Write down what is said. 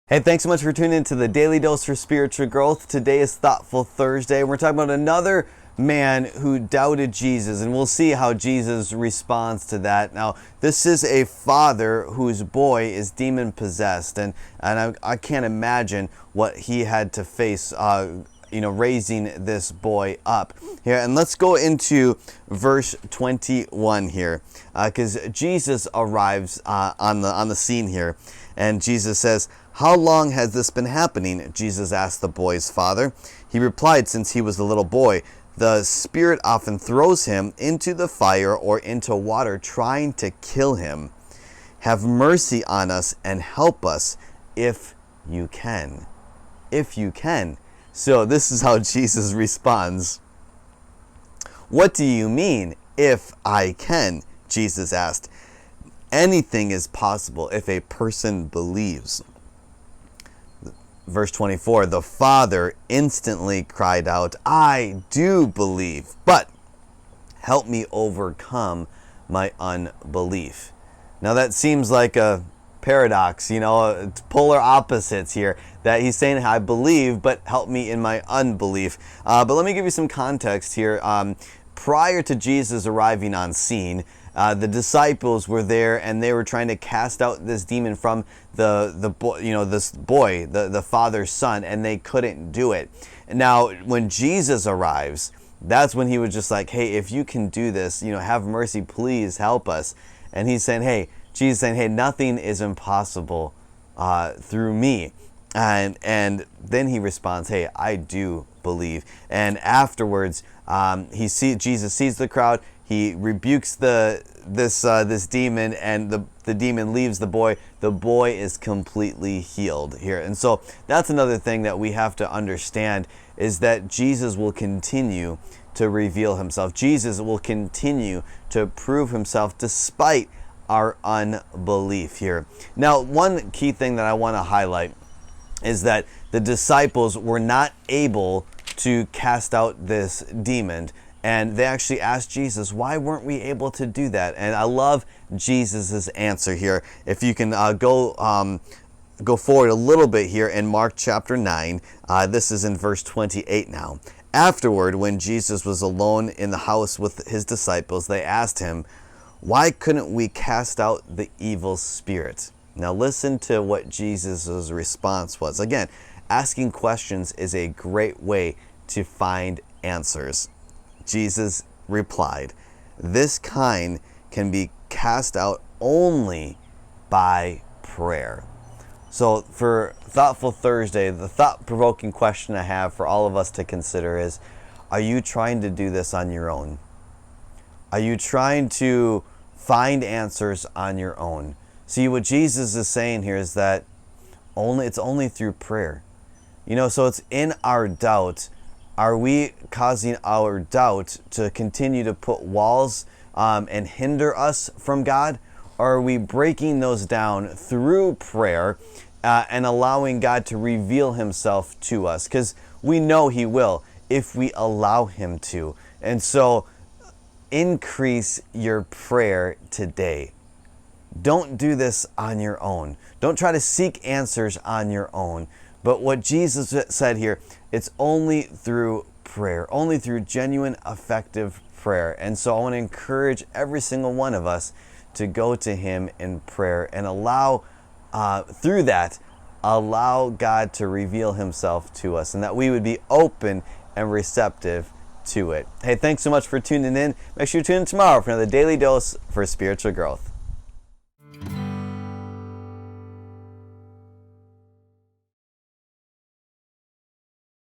Hey, thanks so much for tuning in to the Daily Dose for Spiritual Growth. Today is Thoughtful Thursday. We're talking about another man who doubted Jesus, and we'll see how Jesus responds to that. Now, this is a father whose boy is demon-possessed, and I can't imagine what he had to face raising this boy up here. And let's go into verse 21 here, because Jesus arrives on the scene here, and Jesus says, "How long has this been happening?" Jesus asked the boy's father. He replied, "Since he was a little boy. The spirit often throws him into the fire or into water, trying to kill him. Have mercy on us and help us if you can." If you can. So this is how Jesus responds. "What do you mean, if I can?" Jesus asked. "Anything is possible if a person believes." Verse 24, the father instantly cried out, "I do believe, but help me overcome my unbelief." Now that seems like a paradox, it's polar opposites here, that he's saying, I believe, but help me in my unbelief. But let me give you some context here. Prior to Jesus arriving on scene, the disciples were there, and they were trying to cast out this demon from the boy, this boy, the father's son, and they couldn't do it. Now, when Jesus arrives, that's when he was just like, "Hey, if you can do this, have mercy, please help us." And he's saying, Jesus saying, "Hey, nothing is impossible through me." And then he responds, "Hey, I do believe." And afterwards, Jesus sees the crowd. He rebukes this demon, and the demon leaves the boy. The boy is completely healed here. And so that's another thing that we have to understand, is that Jesus will continue to reveal himself. Jesus will continue to prove himself despite our unbelief here. Now, one key thing that I want to highlight is that the disciples were not able to cast out this demon. And they actually asked Jesus, "Why weren't we able to do that?" And I love Jesus's answer here. If you can go forward a little bit here in Mark chapter 9. This is in verse 28 now. "Afterward, when Jesus was alone in the house with his disciples, they asked him, 'Why couldn't we cast out the evil spirit?'" Now listen to what Jesus' response was. Again, asking questions is a great way to find answers. Jesus replied, "This kind can be cast out only by prayer." So for Thoughtful Thursday, the thought-provoking question I have for all of us to consider is, are you trying to do this on your own? Are you trying to find answers on your own? See, what Jesus is saying here is that it's only through prayer. So it's in our doubt. Are we causing our doubt to continue to put walls and hinder us from God? Or are we breaking those down through prayer and allowing God to reveal himself to us? Because we know he will if we allow him to. And so increase your prayer today. Don't do this on your own. Don't try to seek answers on your own. But what Jesus said here, it's only through prayer, only through genuine, effective prayer. And so I want to encourage every single one of us to go to him in prayer and through that, allow God to reveal himself to us, and that we would be open and receptive to it. Hey, thanks so much for tuning in. Make sure you tune in tomorrow for another Daily Dose for Spiritual Growth.